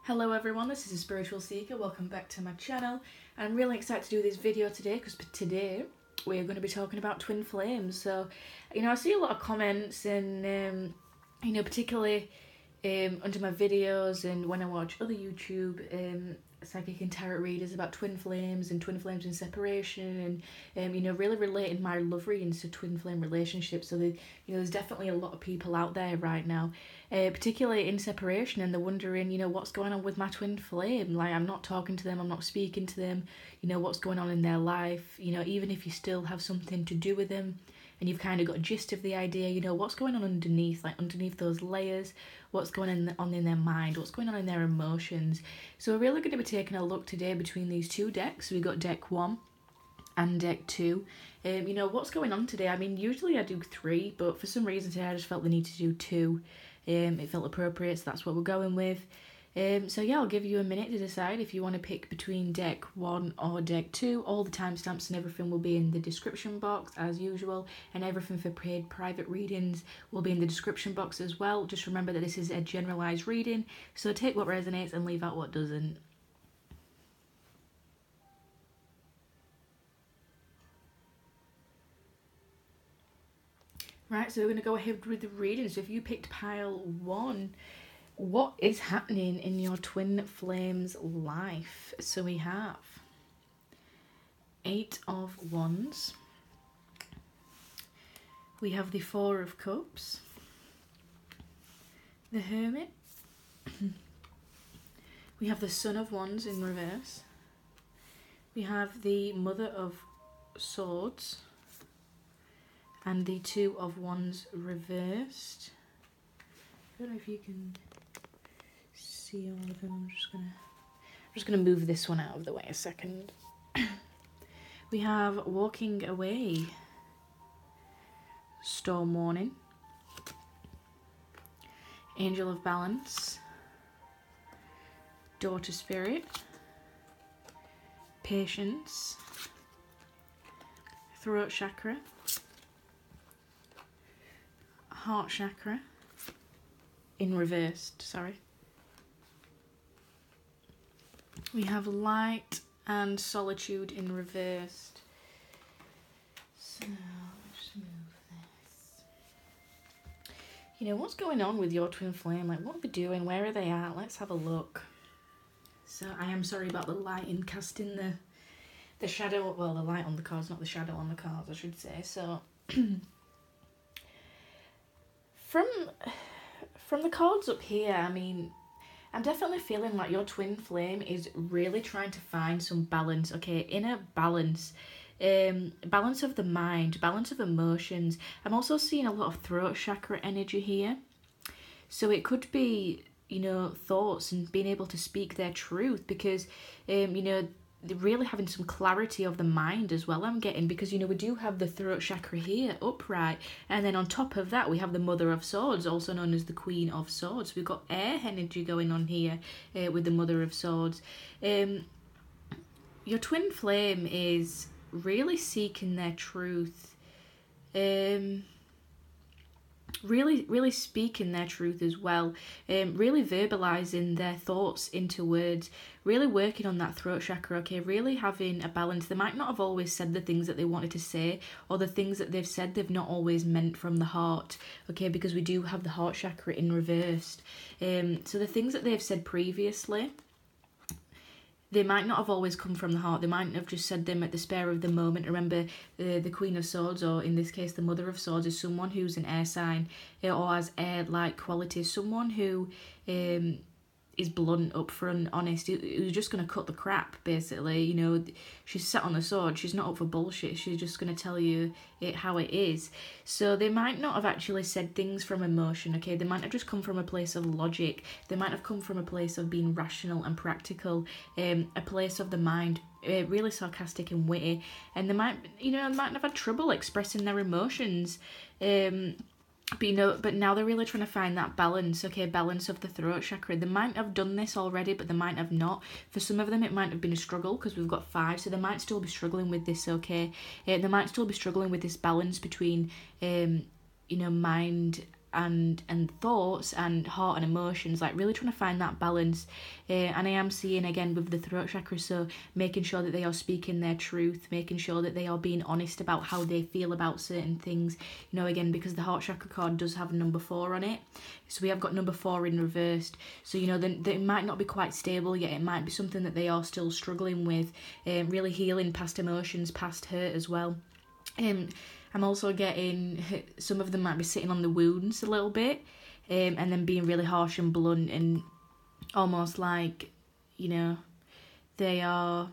Hello everyone, this is a Spiritual Seeker. Welcome back to my channel. I'm really excited to do this video today because today we're going to be talking about twin flames. So, I see a lot of comments and, particularly under my videos and when I watch other YouTube psychic and tarot readers about twin flames and twin flames in separation and, really relating my love readings to twin flame relationships. So, there's definitely a lot of people out there right now, particularly in separation, and they're wondering, what's going on with my twin flame? Like, I'm not talking to them, I'm not speaking to them, what's going on in their life, even if you still have something to do with them and you've kind of got a gist of the idea, what's going on underneath, like underneath those layers, what's going on in their mind, what's going on in their emotions. So we're really going to be taking a look today between these two decks. We got deck 1 and deck 2. What's going on today? I mean, usually I do 3, but for some reason today I just felt the need to do 2. It felt appropriate, so that's what we're going with. So yeah, I'll give you a minute to decide if you want to pick between deck 1 or deck 2. All the timestamps and everything will be in the description box as usual, and everything for paid private readings will be in the description box as well. Just remember that this is a generalised reading, so take what resonates and leave out what doesn't. Right, so we're going to go ahead with the reading. So if you picked pile 1, what is happening in your twin flame's life? So we have 8 of Wands. We have the 4 of Cups. The Hermit. We have the Son of Wands in reverse. We have the Mother of Swords. And the 2 of Wands reversed. I don't know if you can see all of them. I'm just gonna move this one out of the way a second. We have Walking Away, Storm Warning, Angel of Balance, Daughter Spirit, Patience, Throat Chakra, Heart Chakra, in reversed, sorry. We have Light and Solitude in reversed. So, let's just move this. What's going on with your twin flame? Like, what are they doing? Where are they at? Let's have a look. So, I am sorry about the lighting casting the shadow, well, the light on the cards, not the shadow on the cards, I should say. So, From the cards up here, I mean, I'm definitely feeling like your twin flame is really trying to find some balance, okay? Inner balance, balance of the mind, balance of emotions. I'm also seeing a lot of throat chakra energy here. So it could be, thoughts and being able to speak their truth because, they're really having some clarity of the mind as well, I'm getting, because we do have the throat chakra here upright, and then on top of that we have the Mother of Swords, also known as the Queen of Swords. We've got air energy going on here with the Mother of Swords. Your twin flame is really seeking their truth, really speaking their truth as well, really verbalizing their thoughts into words, really working on that throat chakra, okay, really having a balance. They might not have always said the things that they wanted to say, or the things that they've said they've not always meant from the heart, okay, because we do have the heart chakra in reversed. So the things that they've said previously, they might not have always come from the heart. They might have just said them at the spur of the moment. Remember, the Queen of Swords, or in this case the Mother of Swords, is someone who's an air sign or has air-like qualities. Someone who is blunt, upfront, honest, who's just going to cut the crap, basically. She's sat on the sword. She's not up for bullshit. She's just going to tell you it how it is. So they might not have actually said things from emotion, okay? They might have just come from a place of logic. They might have come from a place of being rational and practical, a place of the mind, really sarcastic and witty. And they might have had trouble expressing their emotions. But now they're really trying to find that balance, okay, balance of the throat chakra. They might have done this already, but they might have not. For some of them, it might have been a struggle because we've got 5, so they might still be struggling with this, okay. They might still be struggling with this balance between, mind and thoughts and heart and emotions, like really trying to find that balance. And I am seeing again with the throat chakra, so making sure that they are speaking their truth, making sure that they are being honest about how they feel about certain things, you know, again, because the heart chakra card does have number 4 on it, so we have got number 4 in reversed. So, you know, they might not be quite stable yet. It might be something that they are still struggling with, really healing past emotions, past hurt as well. I'm also getting some of them might be sitting on the wounds a little bit, and then being really harsh and blunt, and almost like, you know, they are,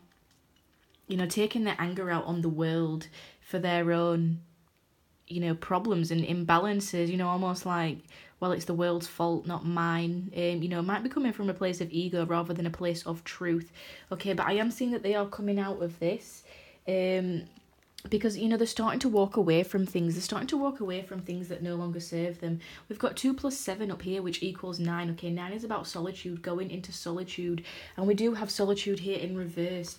you know, taking their anger out on the world for their own, you know, problems and imbalances, you know, almost like, well, it's the world's fault, not mine. You know, it might be coming from a place of ego rather than a place of truth. Okay, but I am seeing that they are coming out of this. Because, you know, they're starting to walk away from things. They're starting to walk away from things that no longer serve them. We've got 2 + 7 up here, which equals 9. Okay, 9 is about solitude, going into solitude. And we do have solitude here in reverse.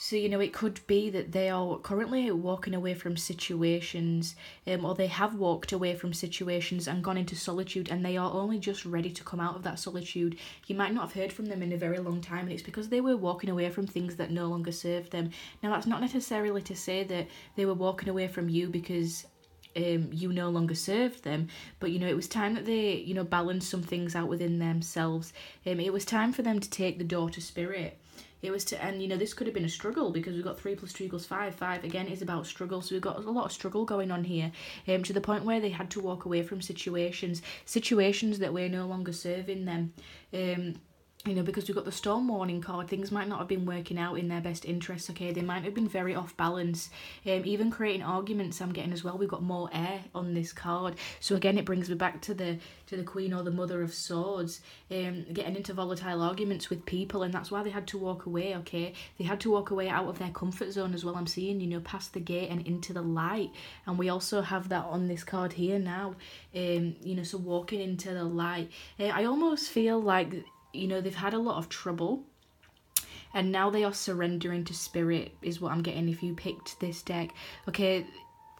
So, you know, it could be that they are currently walking away from situations, or they have walked away from situations and gone into solitude, and they are only just ready to come out of that solitude. You might not have heard from them in a very long time, and it's because they were walking away from things that no longer served them. Now, that's not necessarily to say that they were walking away from you because you no longer served them, but, you know, it was time that they, you know, balanced some things out within themselves. It was time for them to take the daughter spirit. It was to, and, you know, this could have been a struggle because we've got 3 + 2 = 5. 5 again is about struggle, so we've got a lot of struggle going on here, to the point where they had to walk away from situations that were no longer serving them. You know, because we've got the storm warning card, things might not have been working out in their best interests, okay? They might have been very off balance, even creating arguments I'm getting as well. We've got more air on this card. So again, it brings me back to the Queen or the Mother of Swords, getting into volatile arguments with people, and that's why they had to walk away, okay? They had to walk away out of their comfort zone as well. I'm seeing, you know, past the gate and into the light. And we also have that on this card here now, you know, so walking into the light. I almost feel like, you know, they've had a lot of trouble and now they are surrendering to spirit is what I'm getting if you picked this deck. Okay,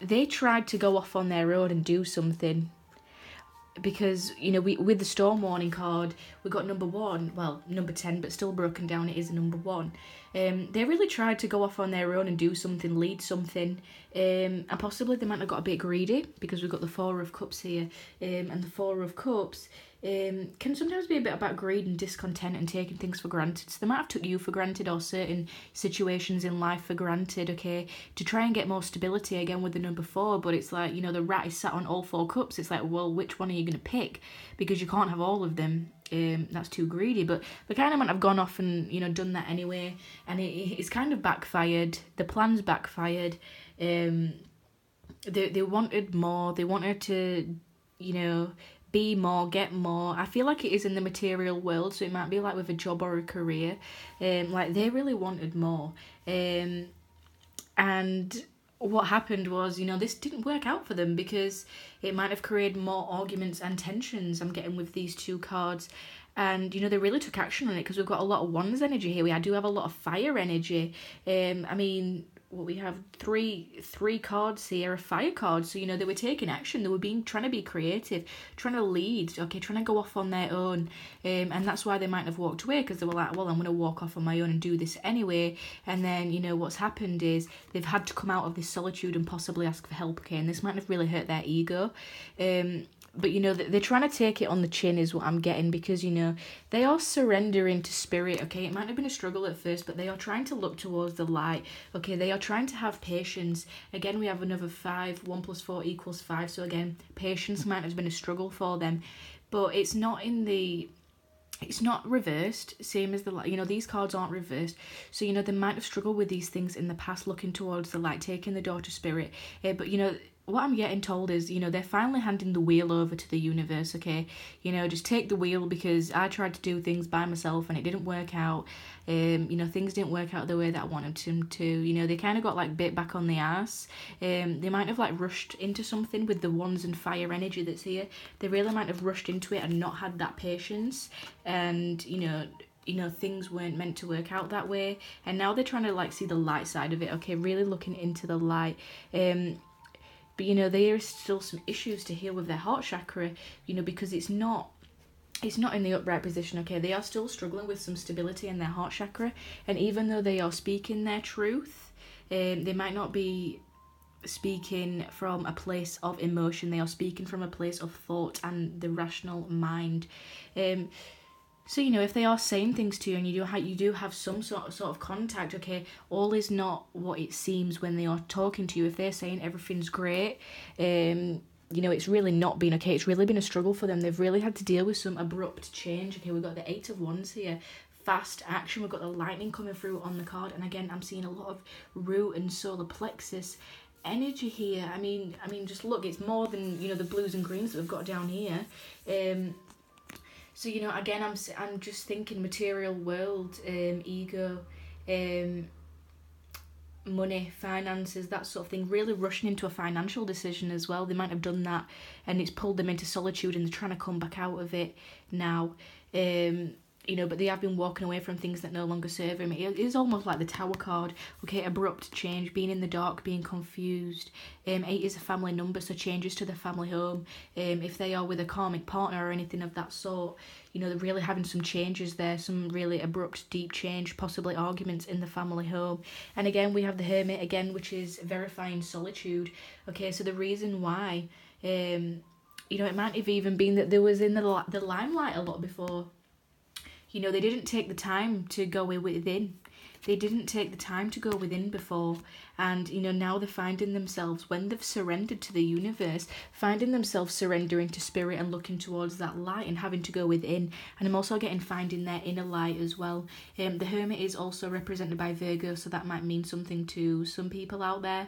they tried to go off on their own and do something because, you know, with the storm warning card, we got number 1, well, number 10, but still broken down, it is a number 1. They really tried to go off on their own and do something, lead something, and possibly they might have got a bit greedy because we've got the 4 of Cups here, and the 4 of Cups can sometimes be a bit about greed and discontent and taking things for granted. So they might have took you for granted or certain situations in life for granted, okay, to try and get more stability again with the number 4. But it's like, you know, the rat is sat on all 4 cups. It's like, well, which one are you going to pick? Because you can't have all of them. That's too greedy. But they kind of might have gone off and, you know, done that anyway, and it's kind of backfired. The plan's backfired. They wanted more. They wanted to, you know, be more, get more. I feel like it is in the material world, so it might be like with a job or a career. Like they really wanted more. And what happened was, you know, this didn't work out for them because it might have created more arguments and tensions I'm getting with these 2 cards. And, you know, they really took action on it because we've got a lot of Wands energy here. I do have a lot of fire energy. I mean, what we have three cards here are fire cards. So, you know, they were taking action. They were trying to be creative, trying to lead, okay, trying to go off on their own. And that's why they might have walked away, because they were like, well, I'm going to walk off on my own and do this anyway. And then, you know, what's happened is they've had to come out of this solitude and possibly ask for help, okay? And this might have really hurt their ego. But, you know, they're trying to take it on the chin is what I'm getting, because, you know, they are surrendering to spirit, okay? It might have been a struggle at first, but they are trying to look towards the light, okay? They are trying to have patience. Again, we have another 5. 1 + 4 = 5. So, again, patience might have been a struggle for them. But it's not it's not reversed, same as the light. You know, these cards aren't reversed. So, you know, they might have struggled with these things in the past, looking towards the light, taking the daughter spirit. But, you know, what I'm getting told is, you know, they're finally handing the wheel over to the universe, okay? You know, just take the wheel, because I tried to do things by myself and it didn't work out. You know, things didn't work out the way that I wanted them to. You know, they kind of got, like, bit back on the ass. They might have, like, rushed into something with the wands and fire energy that's here. They really might have rushed into it and not had that patience. And, you know, things weren't meant to work out that way. And now they're trying to, like, see the light side of it, okay? Really looking into the light. But, you know, there is still some issues to heal with their heart chakra, you know, because it's not in the upright position, okay? They are still struggling with some stability in their heart chakra. And even though they are speaking their truth, they might not be speaking from a place of emotion. They are speaking from a place of thought and the rational mind. So, you know, if they are saying things to you and you do have some sort of contact, okay, all is not what it seems when they are talking to you. If they're saying everything's great, you know, it's really not been okay. It's really been a struggle for them. They've really had to deal with some abrupt change. Okay, we've got the 8 of Wands here. Fast action. We've got the lightning coming through on the card. And again, I'm seeing a lot of root and solar plexus energy here. I mean, just look, it's more than, you know, the blues and greens that we've got down here. So, you know, again, I'm just thinking material world, ego, money, finances, that sort of thing, really rushing into a financial decision as well. They might have done that and it's pulled them into solitude and they're trying to come back out of it now. You know, but they have been walking away from things that no longer serve him. It is almost like the Tower card. Okay, abrupt change, being in the dark, being confused. 8 is a family number, so changes to the family home. If they are with a karmic partner or anything of that sort, you know, they're really having some changes there, some really abrupt, deep change, possibly arguments in the family home. And again, we have the Hermit again, which is verifying solitude. Okay, so the reason why, you know, it might have even been that they was in the limelight a lot before. You know, they didn't take the time to go within. They didn't take the time to go within before. And, you know, now they're finding themselves, when they've surrendered to the universe, finding themselves surrendering to spirit and looking towards that light and having to go within. And I'm also finding their inner light as well. The Hermit is also represented by Virgo, so that might mean something to some people out there.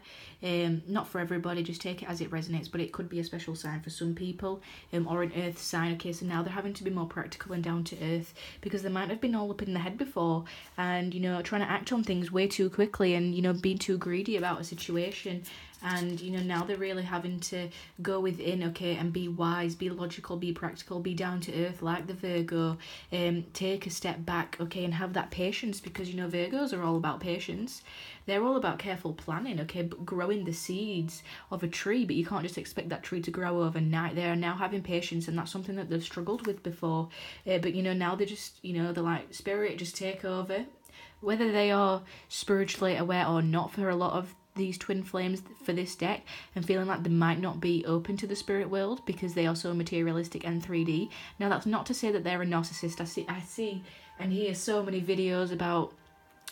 Not for everybody, just take it as it resonates, but it could be a special sign for some people, or an earth sign. Okay, so now they're having to be more practical and down to earth because they might have been all up in the head before and, you know, trying to act on things way too quickly and, you know, being too greedy about a situation. And, you know, now they're really having to go within, okay, and be wise, be logical, be practical, be down to earth like the Virgo, take a step back, okay, and have that patience because, you know, Virgos are all about patience. They're all about careful planning, okay, but growing the seeds of a tree, but you can't just expect that tree to grow overnight. They are now having patience, and that's something that they've struggled with before. But, you know, now they're just, you know, they're like, spirit, just take over. Whether they are spiritually aware or not for a lot of these twin flames for this deck, and feeling like they might not be open to the spirit world because they are so materialistic and 3D. Now, that's not to say that they're a narcissist. I see and hear so many videos about,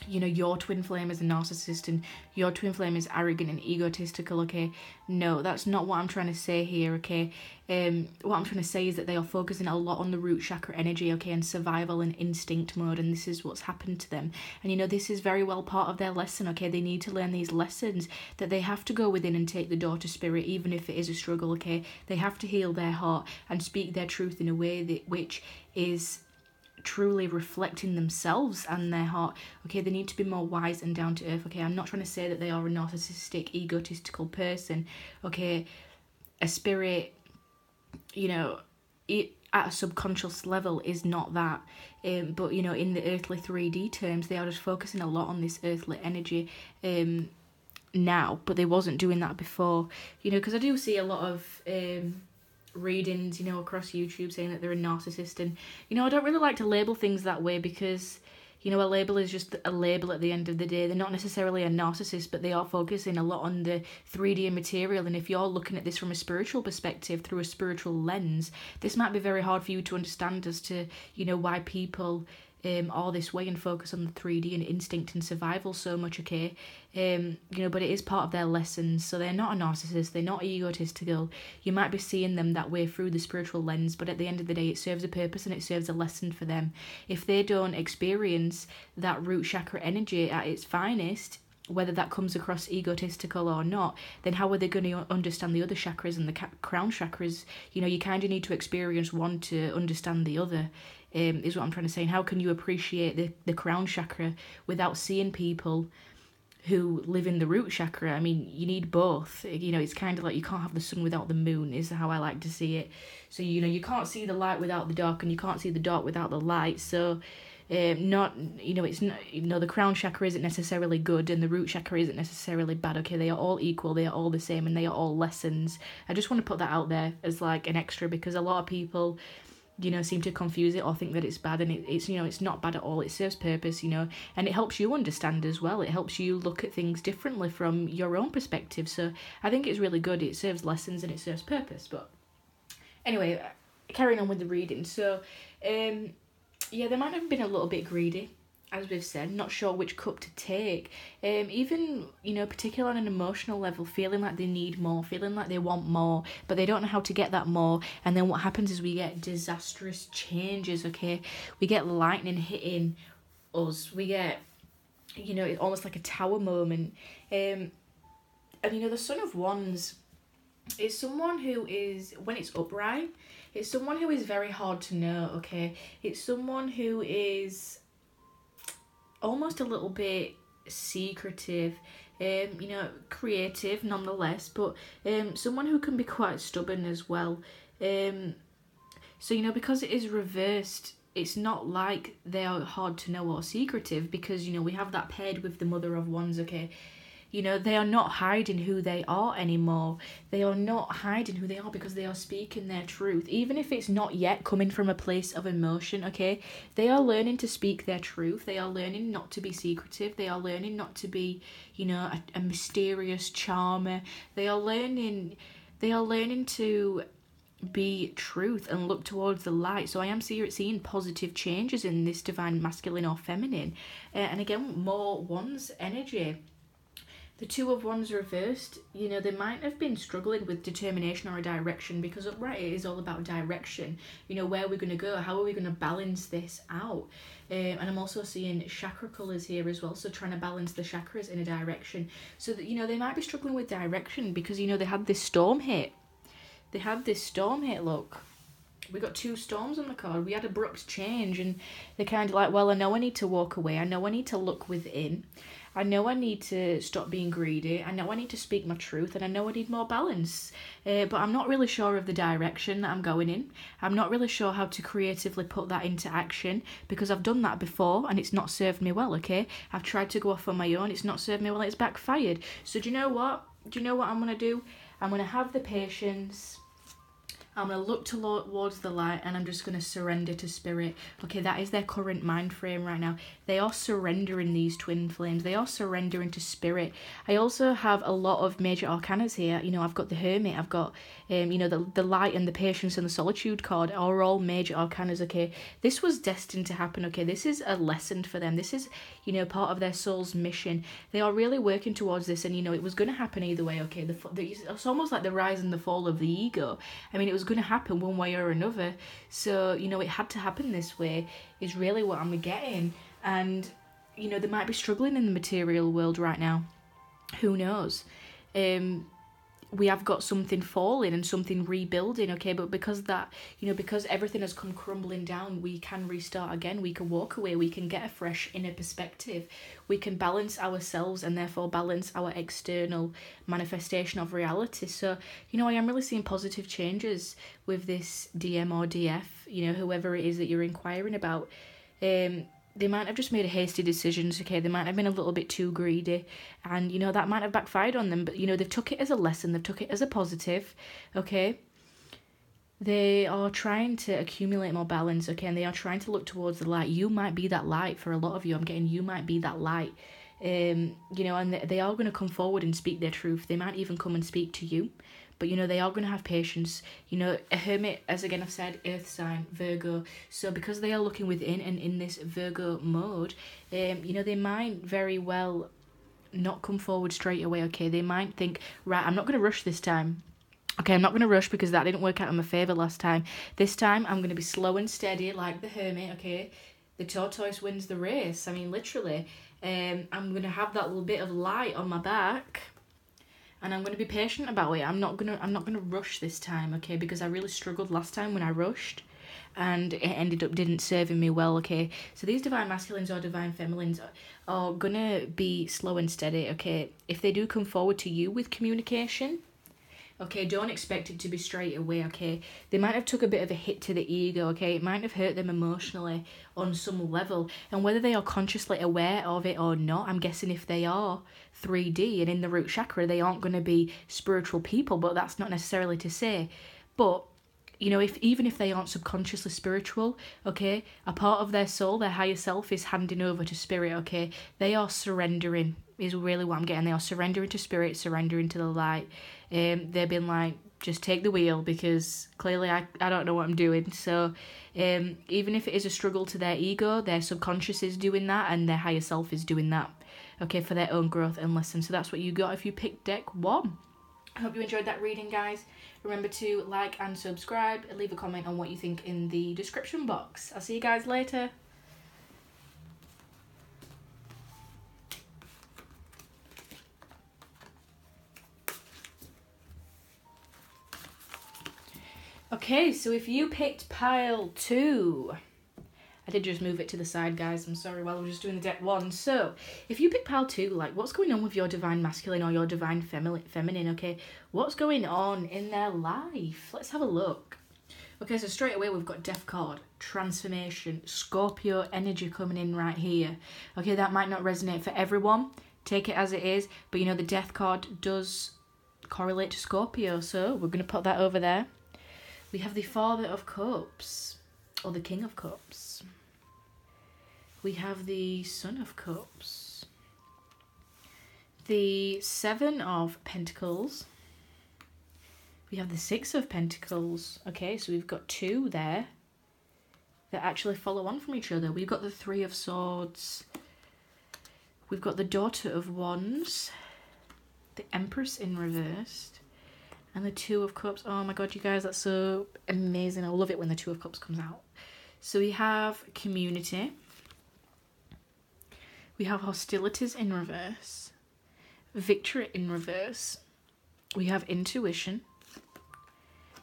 you know, your twin flame is a narcissist and your twin flame is arrogant and egotistical, okay? No, that's not what I'm trying to say here, okay? What I'm trying to say is that they are focusing a lot on the root chakra energy, okay, and survival and instinct mode, and this is what's happened to them. And, you know, this is very well part of their lesson, okay? They need to learn these lessons, that they have to go within and take the door to spirit, even if it is a struggle, okay? They have to heal their heart and speak their truth in a way that which is truly reflecting themselves and their heart. Okay, they need to be more wise and down to earth. Okay, I'm not trying to say that they are a narcissistic, egotistical person. Okay, a spirit, you know, at a subconscious level is not that. But, you know, in the earthly 3D terms, they are just focusing a lot on this earthly energy now, but they wasn't doing that before. You know, because I do see a lot of readings, you know, across YouTube saying that they're a narcissist, and, you know, I don't really like to label things that way because, you know, a label is just a label at the end of the day. They're not necessarily a narcissist, but they are focusing a lot on the 3D and material, and if you're looking at this from a spiritual perspective, through a spiritual lens, this might be very hard for you to understand as to, you know, why people all this way and focus on the 3D and instinct and survival so much, okay? You know, but it is part of their lessons. So they're not a narcissist, they're not egotistical. You might be seeing them that way through the spiritual lens, but at the end of the day, it serves a purpose and it serves a lesson for them. If they don't experience that root chakra energy at its finest, whether that comes across egotistical or not, then how are they going to understand the other chakras and the crown chakras? You know, you kind of need to experience one to understand the other, is what I'm trying to say. And how can you appreciate the crown chakra without seeing people who live in the root chakra? I mean, you need both. You know, it's kind of like you can't have the sun without the moon, is how I like to see it. So, you know, you can't see the light without the dark, and you can't see the dark without the light. So, Not, it's not, the crown chakra isn't necessarily good and the root chakra isn't necessarily bad, okay? They are all equal, they are all the same, and they are all lessons. I just want to put that out there as like an extra, because a lot of people, seem to confuse it or think that it's bad, and it's not bad at all. It serves purpose, and it helps you understand as well. It helps you look at things differently from your own perspective. So I think it's really good. It serves lessons and it serves purpose. But anyway, carrying on with the reading. So, they might have been a little bit greedy, as we've said, not sure which cup to take. Even, particularly on an emotional level, feeling like they need more, feeling like they want more, but they don't know how to get that more. And then what happens is we get disastrous changes, okay? We get lightning hitting us. We get, it's almost like a tower moment. And, the Son of Wands is someone who is, when it's upright, it's someone who is very hard to know, okay? It's someone who is almost a little bit secretive, creative nonetheless, but someone who can be quite stubborn as well. So, because it is reversed, it's not like they are hard to know or secretive, because, we have that paired with the Mother of Wands, okay? They are not hiding who they are anymore. They are not hiding who they are because they are speaking their truth. Even if it's not yet coming from a place of emotion, okay? They are learning to speak their truth. They are learning not to be secretive. They are learning not to be, a mysterious charmer. They are learning to be truth and look towards the light. So I am seeing positive changes in this divine masculine or feminine. And again, more Wands energy. The Two of Wands reversed, they might have been struggling with determination or a direction, because upright it is all about direction. Where we're going to go, how are we going to balance this out? And I'm also seeing chakra colours here as well, so trying to balance the chakras in a direction. So that, they might be struggling with direction because, they had this storm hit. Look. We got two storms on the card. We had abrupt change, and they're kind of like, well, I know I need to walk away. I know I need to look within. I know I need to stop being greedy. I know I need to speak my truth, and I know I need more balance. But I'm not really sure of the direction that I'm going in. I'm not really sure how to creatively put that into action, because I've done that before and it's not served me well, okay? I've tried to go off on my own. It's not served me well. It's backfired. So do you know what? I'm going to do? I'm going to have the patience. I'm going to look towards the light, and I'm just going to surrender to spirit. Okay, that is their current mind frame right now. They are surrendering these twin flames. They are surrendering to spirit. I also have a lot of major arcanas here. I've got the Hermit. I've got, the light and the patience and the solitude card are all major arcanas, okay? This was destined to happen, okay? This is a lesson for them. This is, part of their soul's mission. They are really working towards this, and, it was going to happen either way, okay? It's almost like the rise and the fall of the ego. I mean, it was going to happen one way or another, so it had to happen this way is really what I'm getting. And they might be struggling in the material world right now, who knows. We have got something falling and something rebuilding, okay? But because that, because everything has come crumbling down, we can restart again. We can walk away. We can get a fresh inner perspective. We can balance ourselves and therefore balance our external manifestation of reality. So, I am really seeing positive changes with this DM or DF, whoever it is that you're inquiring about. They might have just made a hasty decisions, okay? They might have been a little bit too greedy, and, that might have backfired on them, but, they've took it as a lesson, they've took it as a positive, okay? They are trying to accumulate more balance, okay? And they are trying to look towards the light. You might be that light for a lot of you. I'm getting you might be that light. And they are going to come forward and speak their truth. They might even come and speak to you. But, they are going to have patience. A Hermit, as again I've said, earth sign, Virgo. So because they are looking within and in this Virgo mode, they might very well not come forward straight away, okay? They might think, right, I'm not going to rush this time. Okay, I'm not going to rush because that didn't work out in my favour last time. This time I'm going to be slow and steady like the Hermit, okay? The tortoise wins the race. I mean, literally. I'm going to have that little bit of light on my back. And I'm going to be patient about it. I'm not going to rush this time, okay? Because I really struggled last time when I rushed, and it ended up didn't serving me well, okay? So these divine masculines or divine feminines are going to be slow and steady, okay? If they do come forward to you with communication, Okay, don't expect it to be straight away, okay? They might have took a bit of a hit to the ego, okay? It might have hurt them emotionally on some level. And whether they are consciously aware of it or not, I'm guessing if they are 3D and in the root chakra, they aren't going to be spiritual people, but that's not necessarily to say. But, you know, even if they aren't subconsciously spiritual, okay, a part of their soul, their higher self, is handing over to spirit, okay? They are surrendering, is really what I'm getting. They are surrendering to spirit, surrendering to the light. They've been like, just take the wheel, because clearly I don't know what I'm doing. So even if it is a struggle to their ego, their subconscious is doing that and their higher self is doing that, okay, for their own growth and lesson. So that's what you got if you picked deck 1. I hope you enjoyed that reading, guys. Remember to like and subscribe. Leave a comment on what you think in the description box. I'll see you guys later. Okay, so if you picked pile 2, I did just move it to the side, guys. I'm sorry, while I was just doing the deck 1. So, if you pick pile 2, like, what's going on with your divine masculine or your divine feminine, okay? What's going on in their life? Let's have a look. Okay, so straight away we've got Death card, transformation, Scorpio energy coming in right here. Okay, that might not resonate for everyone. Take it as it is. But, you know, the Death card does correlate to Scorpio, so we're going to put that over there. We have the Father of Cups, or the King of Cups. We have the Son of Cups. The Seven of Pentacles. We have the Six of Pentacles. Okay, so we've got 2 there that actually follow on from each other. We've got the Three of Swords. We've got the Daughter of Wands. The Empress in reverse. And the Two of Cups. Oh my god, you guys, that's so amazing. I love it when the Two of Cups comes out. So we have community. We have hostilities in reverse. Victory in reverse. We have intuition.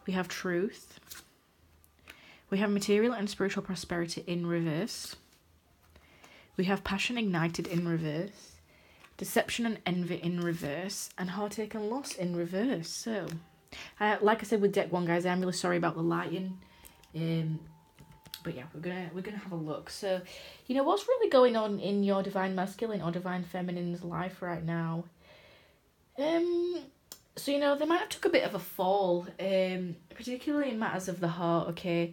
We have truth. We have material and spiritual prosperity in reverse. We have passion ignited in reverse. Deception and envy in reverse, and heartache and loss in reverse. So, like I said with deck 1, guys, I'm really sorry about the lighting. But yeah, we're gonna have a look. So, you know, what's really going on in your divine masculine or divine feminine's life right now? So, you know, they might have took a bit of a fall, particularly in matters of the heart. Okay.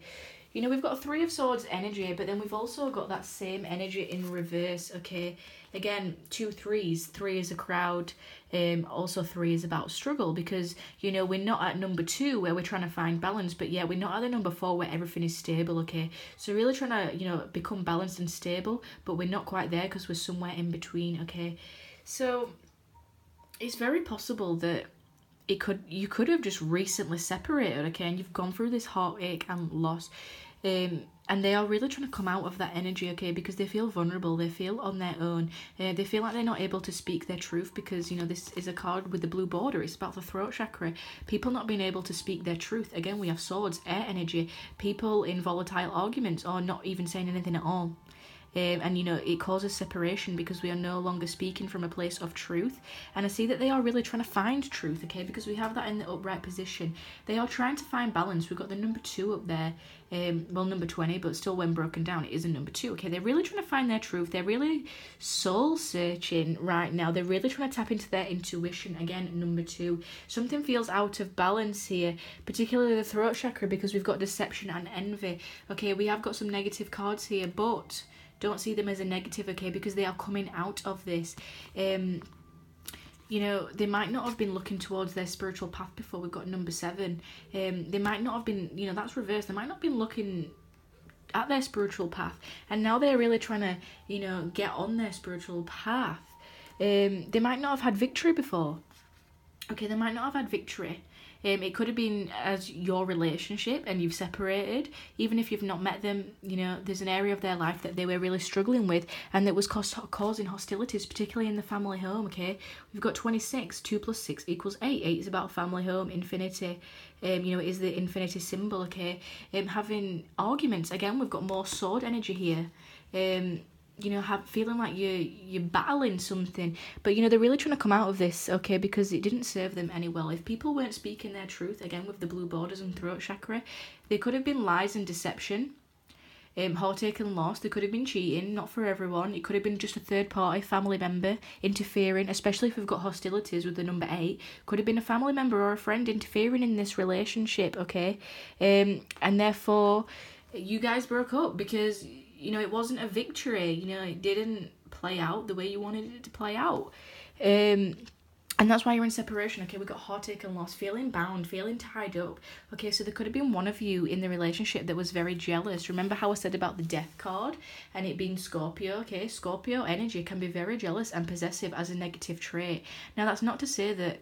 You know, we've got a Three of Swords energy, but then we've also got that same energy in reverse, okay? Again, 2 threes. 3 is a crowd. Also 3 is about struggle, because, you know, we're not at number 2 where we're trying to find balance, but yeah, we're not at the number 4 where everything is stable, okay? So really trying to, you know, become balanced and stable, but we're not quite there because we're somewhere in between, okay? So it's very possible that you could have just recently separated, okay, and you've gone through this heartache and loss, and they are really trying to come out of that energy, okay, because they feel vulnerable, they feel on their own, they feel like they're not able to speak their truth, because, you know, this is a card with the blue border. It's about the throat chakra, people not being able to speak their truth. Again, we have swords, air energy, people in volatile arguments or not even saying anything at all. And, you know, it causes separation because we are no longer speaking from a place of truth. And I see that they are really trying to find truth, okay, because we have that in the upright position. They are trying to find balance. We've got the number 2 up there, well, number 20, but still when broken down, it is a number 2, okay? They're really trying to find their truth. They're really soul-searching right now. They're really trying to tap into their intuition. Again, number 2. Something feels out of balance here, particularly the throat chakra, because we've got deception and envy. Okay, we have got some negative cards here, but don't see them as a negative, okay, because they are coming out of this. You know, they might not have been looking towards their spiritual path before. We've got number 7. They might not have been, you know, that's reversed. They might not have been looking at their spiritual path, and now they're really trying to, you know, get on their spiritual path. They might not have had victory before. Okay, they might not have had victory. It could have been as your relationship and you've separated. Even if you've not met them, you know, there's an area of their life that they were really struggling with and that was causing hostilities, particularly in the family home, okay? We've got 26. 2 plus 6 equals 8. 8 is about family home, infinity. You know, it is the infinity symbol, okay? Having arguments. Again, we've got more sword energy here. you know, feeling like you're battling something, but you know, they're really trying to come out of this, okay, because it didn't serve them any well. If people weren't speaking their truth, again with the blue borders and throat chakra, they could have been lies and deception, heartache and loss. There could have been cheating, not for everyone. It could have been just a third party family member interfering, especially if we've got hostilities with the number 8. Could have been a family member or a friend interfering in this relationship, okay, and therefore you guys broke up because, you know, it wasn't a victory. You know, it didn't play out the way you wanted it to play out. And that's why you're in separation, okay? We've got heartache and loss, feeling bound, feeling tied up. Okay, so there could have been one of you in the relationship that was very jealous. Remember how I said about the death card and it being Scorpio, okay? Scorpio energy can be very jealous and possessive as a negative trait. Now, that's not to say that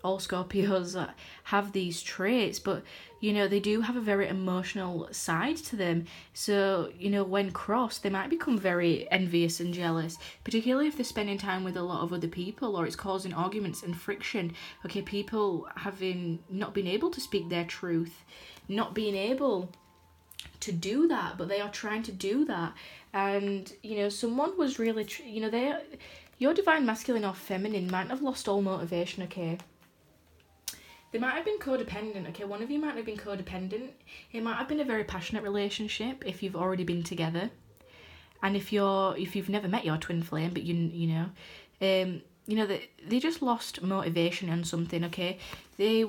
all Scorpios have these traits, but you know, they do have a very emotional side to them. So, you know, when crossed, they might become very envious and jealous, particularly if they're spending time with a lot of other people or it's causing arguments and friction. Okay, people having not been able to speak their truth, not being able to do that, but they are trying to do that. And, you know, someone was really, you know, your divine masculine or feminine might have lost all motivation, okay? They might have been codependent, okay? One of you might have been codependent. It might have been a very passionate relationship if you've already been together. And if you've never met your twin flame, but you know, they just lost motivation on something, okay? They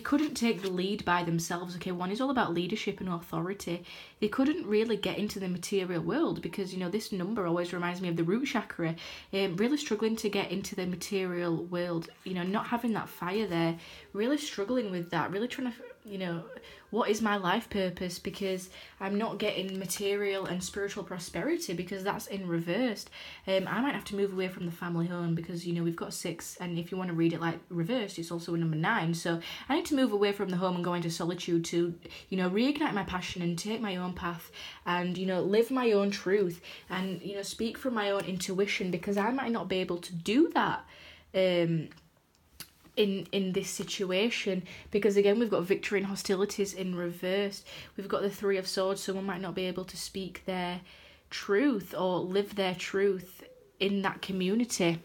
couldn't take the lead by themselves, okay? One is all about leadership and authority. They couldn't really get into the material world because, you know, this number always reminds me of the root chakra. Really struggling to get into the material world, you know, not having that fire there, really struggling with that, really trying to, you know, what is my life purpose, because I'm not getting material and spiritual prosperity because that's in reversed. I might have to move away from the family home because, you know, we've got 6, and if you want to read it like reversed, it's also a number 9. So I need to move away from the home and go into solitude to, you know, reignite my passion and take my own path and, you know, live my own truth and, you know, speak from my own intuition, because I might not be able to do that in this situation, because again we've got victory and hostilities in reverse. We've got the 3 of Swords. Someone might not be able to speak their truth or live their truth in that community.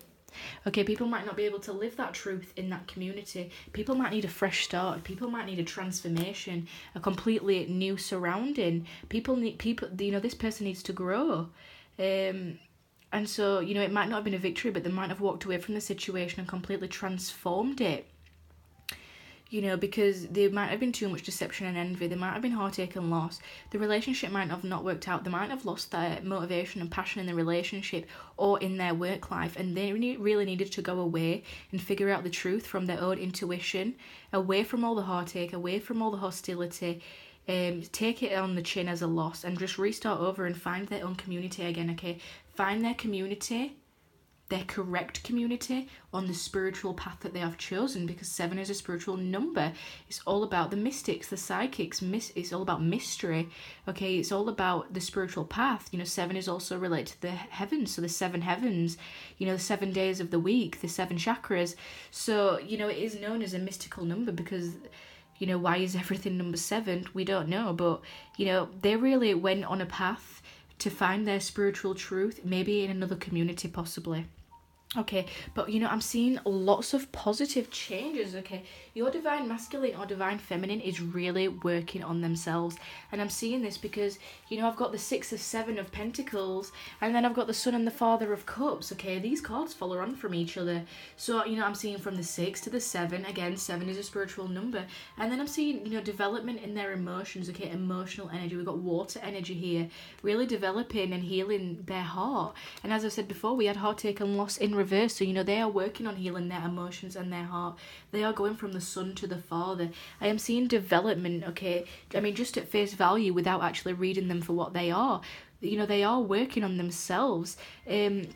Okay, people might not be able to live that truth in that community. People might need a fresh start. People might need a transformation, a completely new surrounding. People, you know, this person needs to grow. And so, you know, it might not have been a victory, but they might have walked away from the situation and completely transformed it. You know, because there might have been too much deception and envy. There might have been heartache and loss. The relationship might have not worked out. They might have lost their motivation and passion in the relationship or in their work life. And they really needed to go away and figure out the truth from their own intuition, away from all the heartache, away from all the hostility. Take it on the chin as a loss and just restart over and find their own community again, okay? Find their community, their correct community on the spiritual path that they have chosen, because 7 is a spiritual number. It's all about the mystics, the psychics, it's all about mystery, okay? It's all about the spiritual path. You know, 7 is also related to the heavens, so the 7 heavens, you know, the 7 days of the week, the 7 chakras. So, you know, it is known as a mystical number because, you know, why is everything number 7? We don't know, but, you know, they really went on a path to find their spiritual truth, maybe in another community possibly. Okay, but you know, I'm seeing lots of positive changes, okay? Your divine masculine or divine feminine is really working on themselves. And I'm seeing this because, you know, I've got the 6 of 7 of Pentacles, and then I've got the Sun and the Father of Cups, okay? These cards follow on from each other. So, you know, I'm seeing from the 6 to the 7. Again, 7 is a spiritual number. And then I'm seeing, you know, development in their emotions, okay? Emotional energy. We've got water energy here, really developing and healing their heart. And as I said before, we had heartache and loss in reverse. So, you know, they are working on healing their emotions and their heart. They are going from the Sun to the Father. I am seeing development, okay? I mean, just at face value, without actually reading them for what they are. You know, they are working on themselves. You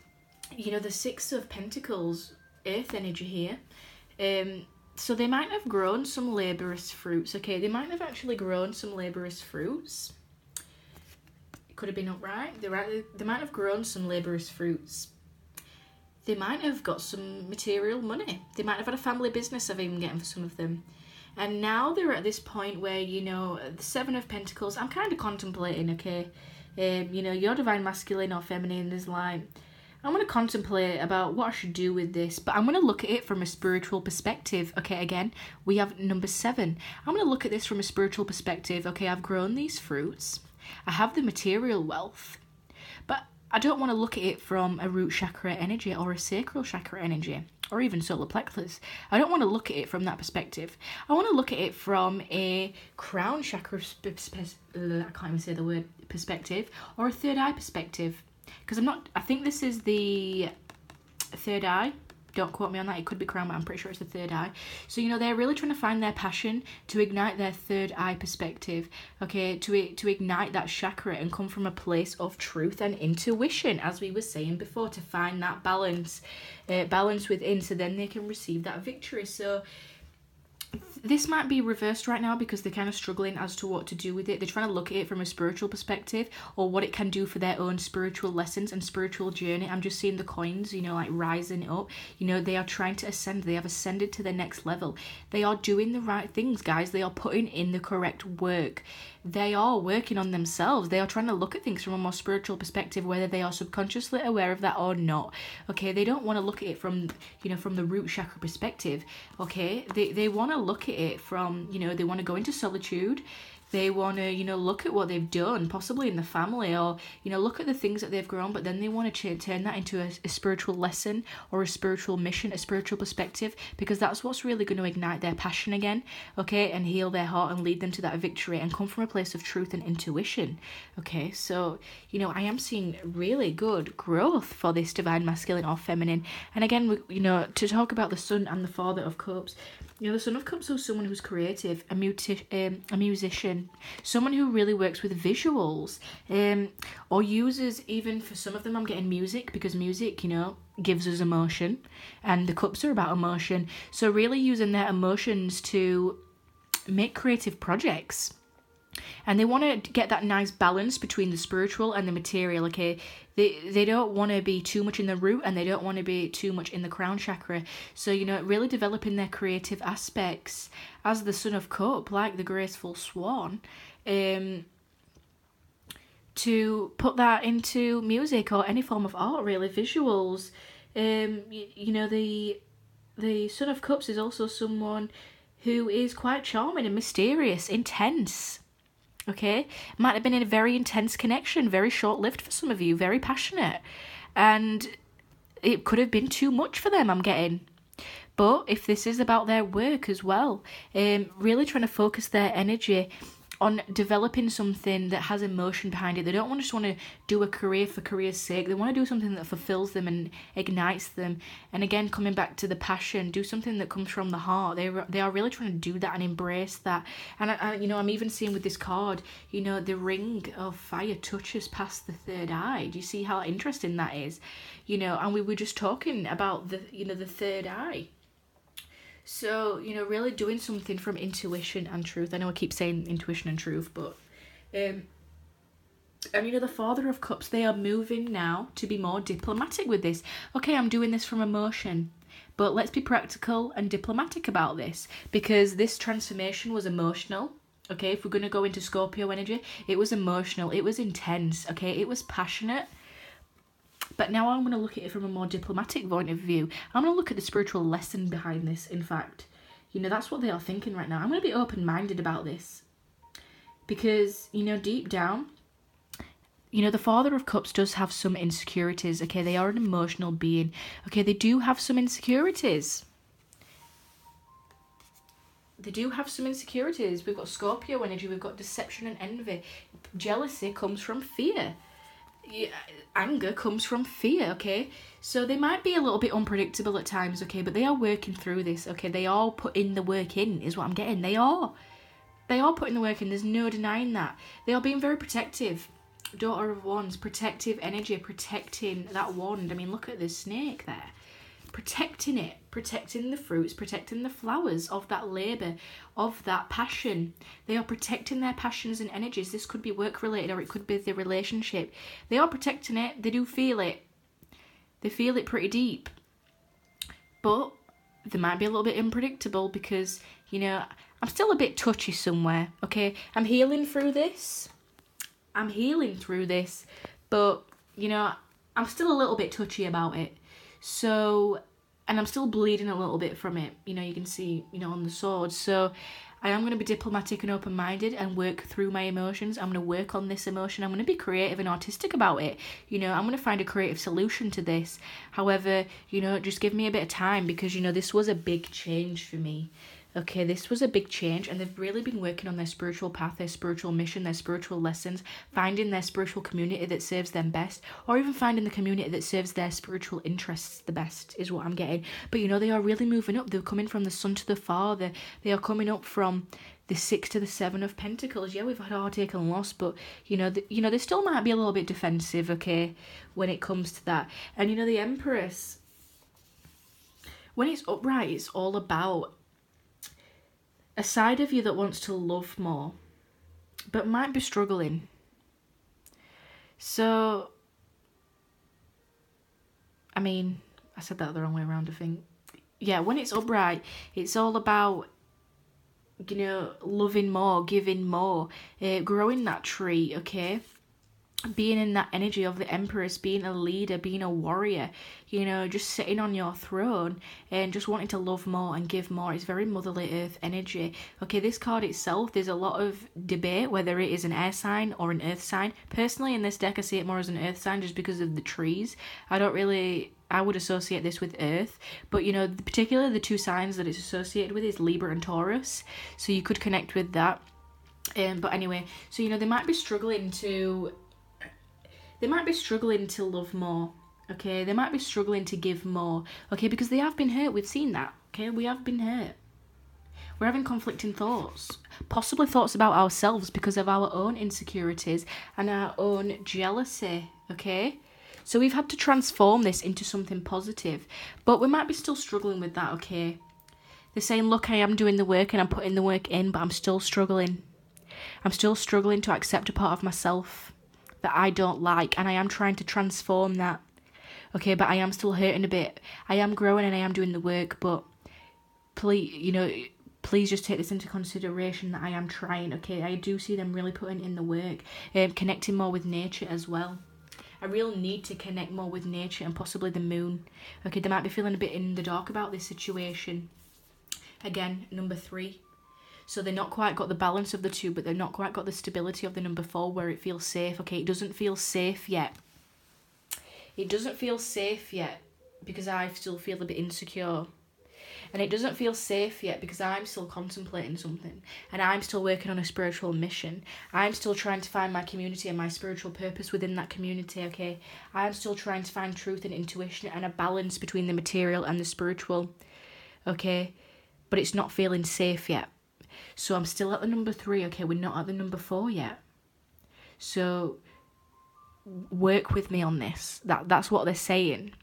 know, the 6 of Pentacles, earth energy here. So they might have grown some laborious fruits, okay? They might have actually grown some laborious fruits. It could have been upright. They might have grown some laborious fruits. They might have got some material money. They might have had a family business I've even getting for some of them. And now they're at this point where, you know, the 7 of Pentacles, I'm kind of contemplating, okay? you know, your divine masculine or feminine is like, I'm going to contemplate about what I should do with this, but I'm going to look at it from a spiritual perspective. Okay, again, we have number 7. I'm going to look at this from a spiritual perspective. Okay, I've grown these fruits. I have the material wealth, but I don't want to look at it from a root chakra energy or a sacral chakra energy or even solar plexus. I don't want to look at it from that perspective. I want to look at it from a crown chakra, I can't even say the word, perspective, or a third eye perspective. Because I think this is the third eye. Don't quote me on that. It could be crown, but I'm pretty sure it's the third eye. So, you know, they're really trying to find their passion to ignite their third eye perspective. Okay, to ignite that chakra and come from a place of truth and intuition, as we were saying before, to find that balance within, so then they can receive that victory. So this might be reversed right now because they're kind of struggling as to what to do with it. They're trying to look at it from a spiritual perspective or what it can do for their own spiritual lessons and spiritual journey. I'm just seeing the coins, you know, like rising up. You know, they are trying to ascend. They have ascended to the next level. They are doing the right things, guys. They are putting in the correct work. They are working on themselves. They are trying to look at things from a more spiritual perspective, whether they are subconsciously aware of that or not. Okay, they don't want to look at it from, you know, from the root chakra perspective. Okay, they want to look at it from, you know, they want to go into solitude. They want to, you know, look at what they've done, possibly in the family, or, you know, look at the things that they've grown, but then they want to turn that into a spiritual lesson or a spiritual mission, a spiritual perspective, because that's what's really going to ignite their passion again, okay, and heal their heart and lead them to that victory and come from a place of truth and intuition, okay. So, you know, I am seeing really good growth for this divine masculine or feminine. And again, you know, to talk about the Sun and the Father of Cups, you know, the Son of Cups is someone who's creative, a musician, someone who really works with visuals, or uses, even for some of them, I'm getting music, because music, you know, gives us emotion, and the cups are about emotion. So really using their emotions to make creative projects. And they want to get that nice balance between the spiritual and the material, okay? They don't want to be too much in the root, and they don't want to be too much in the crown chakra. So, you know, really developing their creative aspects as the Son of Cup, like the graceful swan, to put that into music or any form of art, really, visuals. You know, the Son of Cups is also someone who is quite charming and mysterious, intense. Okay, might have been in a very intense connection, very short-lived for some of you, very passionate, and it could have been too much for them, I'm getting. But if this is about their work as well, really trying to focus their energy on developing something that has emotion behind it. They don't just want to do a career for career's sake. They want to do something that fulfills them and ignites them. And again, coming back to the passion, do something that comes from the heart. They are really trying to do that and embrace that. And I you know, I'm even seeing with this card, you know, the ring of fire touches past the third eye. Do you see how interesting that is? You know, and we were just talking about the, you know, the third eye. So, you know, really doing something from intuition and truth. I know I keep saying intuition and truth, but... and, you know, the Father of Cups, they are moving now to be more diplomatic with this. Okay, I'm doing this from emotion, but let's be practical and diplomatic about this, because this transformation was emotional. Okay, if we're going to go into Scorpio energy, it was emotional, it was intense, okay, it was passionate. But now I'm going to look at it from a more diplomatic point of view. I'm going to look at the spiritual lesson behind this, in fact. You know, that's what they are thinking right now. I'm going to be open-minded about this. Because, you know, deep down, you know, the Father of Cups does have some insecurities, okay? They are an emotional being. Okay, they do have some insecurities. They do have some insecurities. We've got Scorpio energy, we've got deception and envy. Jealousy comes from fear. Anger comes from fear, okay? So they might be a little bit unpredictable at times, okay? But they are working through this, okay? They are putting the work in, is what I'm getting. They are putting the work in. There's no denying that. They are being very protective. Daughter of Wands, protective energy, protecting that wand. I mean, look at this snake there. Protecting it, protecting the fruits, protecting the flowers of that labour, of that passion. They are protecting their passions and energies. This could be work related, or it could be the relationship. They are protecting it. They do feel it. They feel it pretty deep. But they might be a little bit unpredictable because, you know, I'm still a bit touchy somewhere, okay? I'm healing through this. I'm healing through this, but, you know, I'm still a little bit touchy about it. So, and I'm still bleeding a little bit from it. You know, you can see, you know, on the sword. So I am going to be diplomatic and open-minded and work through my emotions. I'm going to work on this emotion. I'm going to be creative and artistic about it. You know, I'm going to find a creative solution to this. However, you know, just give me a bit of time, because, you know, this was a big change for me. Okay, this was a big change, and they've really been working on their spiritual path, their spiritual mission, their spiritual lessons, finding their spiritual community that serves them best, or even finding the community that serves their spiritual interests the best, is what I'm getting. But, you know, they are really moving up. They're coming from the Sun to the Father. They are coming up from the 6 to the 7 of Pentacles. Yeah, we've had heartache and loss, but, you know, they still might be a little bit defensive, okay, when it comes to that. And, you know, the Empress, when it's upright, it's all about a side of you that wants to love more, but might be struggling. So, I mean, I said that the wrong way around, I think. Yeah, when it's upright, it's all about, you know, loving more, giving more, growing that tree, okay? Being in that energy of the Empress, being a leader, being a warrior, you know, just sitting on your throne and just wanting to love more and give more. It's very Motherly Earth energy. Okay, this card itself, there's a lot of debate whether it is an air sign or an earth sign. Personally, in this deck, I see it more as an earth sign just because of the trees. I would associate this with Earth, but, you know, particularly the two signs that it's associated with is Libra and Taurus, so you could connect with that. But anyway, so, you know, they might be struggling to love more, okay? They might be struggling to give more, okay? Because they have been hurt. We've seen that, okay? We have been hurt. We're having conflicting thoughts, possibly thoughts about ourselves because of our own insecurities and our own jealousy, okay? So we've had to transform this into something positive, but we might be still struggling with that, okay? They're saying, look, I am doing the work and I'm putting the work in, but I'm still struggling. I'm still struggling to accept a part of myself that I don't like, and I am trying to transform that, okay? But I am still hurting a bit. I am growing and I am doing the work, but please, you know, please just take this into consideration that I am trying, okay? I do see them really putting in the work, connecting more with nature as well. A real need to connect more with nature and possibly the moon. Okay, they might be feeling a bit in the dark about this situation. Again, number 3. So they're not quite got the balance of the two, but they're not quite got the stability of the number 4 where it feels safe. Okay, it doesn't feel safe yet. It doesn't feel safe yet because I still feel a bit insecure. And it doesn't feel safe yet because I'm still contemplating something. And I'm still working on a spiritual mission. I'm still trying to find my community and my spiritual purpose within that community, okay? I'm still trying to find truth and intuition and a balance between the material and the spiritual, okay? But it's not feeling safe yet. So I'm still at the number 3, okay? We're not at the number 4 yet. So work with me on this. That's what they're saying.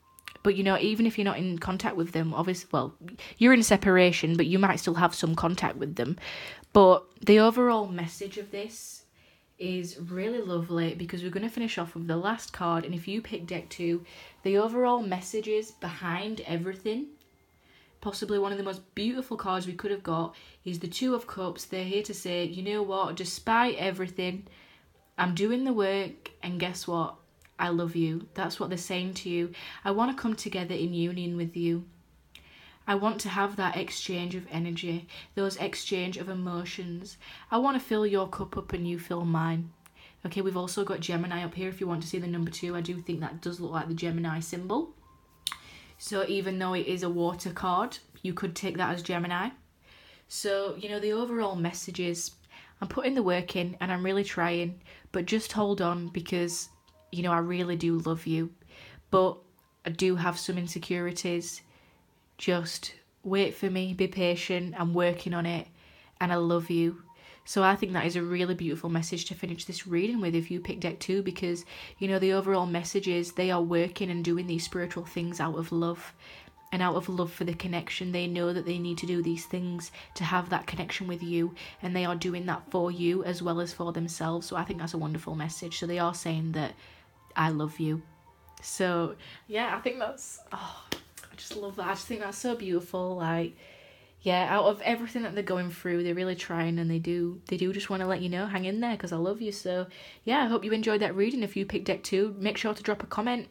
But, you know, even if you're not in contact with them, obviously, well, you're in separation, but you might still have some contact with them. But the overall message of this is really lovely because we're going to finish off with the last card. And if you pick deck 2, the overall messages behind everything, possibly one of the most beautiful cards we could have got, is the 2 of Cups. They're here to say, you know what, despite everything, I'm doing the work, and guess what? I love you. That's what they're saying to you. I want to come together in union with you. I want to have that exchange of energy, those exchange of emotions. I want to fill your cup up and you fill mine. Okay, we've also got Gemini up here if you want to see the number 2. I do think that does look like the Gemini symbol. So even though it is a water card, you could take that as Gemini. So, you know, the overall message is, I'm putting the work in and I'm really trying, but just hold on because, you know, I really do love you. But I do have some insecurities. Just wait for me, be patient, I'm working on it, and I love you. So I think that is a really beautiful message to finish this reading with if you pick deck 2, because, you know, the overall message is they are working and doing these spiritual things out of love and out of love for the connection. They know that they need to do these things to have that connection with you, and they are doing that for you as well as for themselves. So I think that's a wonderful message. So they are saying that I love you. So yeah, I think that's, I just love that. I just think that's so beautiful. Like, yeah, out of everything that they're going through, they're really trying, and they do just want to let you know, hang in there, because I love you. So yeah, I hope you enjoyed that reading. If you picked deck 2, make sure to drop a comment,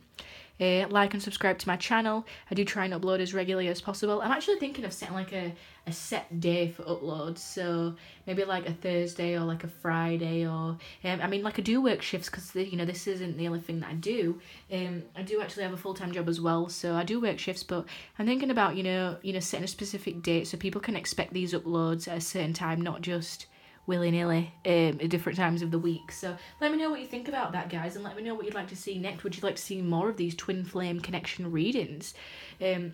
like and subscribe to my channel. I do try and upload as regularly as possible. I'm actually thinking of setting like a set day for uploads, so maybe like a Thursday or like a Friday, or I mean, like I do work shifts, because you know, this isn't the only thing that I do. I do actually have a full-time job as well, so I do work shifts, but I'm thinking about you know setting a specific date so people can expect these uploads at a certain time, not just willy-nilly at different times of the week. So let me know what you think about that, guys, and let me know what you'd like to see next. Would you like to see more of these twin flame connection readings? I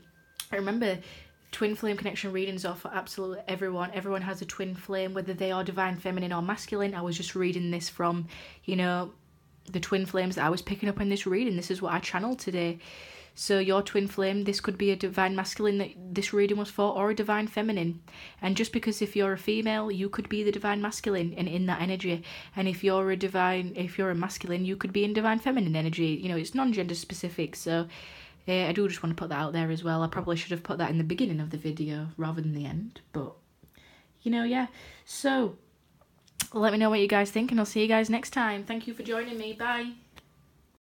remember twin flame connection readings are for absolutely everyone. Everyone has a twin flame, whether they are divine feminine or masculine. I was just reading this from, you know, the twin flames that I was picking up in this reading. This is what I channeled today. So your twin flame, this could be a divine masculine that this reading was for, or a divine feminine. And just because if you're a female, you could be the divine masculine and in that energy. And if you're a masculine, you could be in divine feminine energy. You know, it's non-gender specific. So I do just want to put that out there as well. I probably should have put that in the beginning of the video rather than the end. But, you know, yeah. So let me know what you guys think, and I'll see you guys next time. Thank you for joining me. Bye.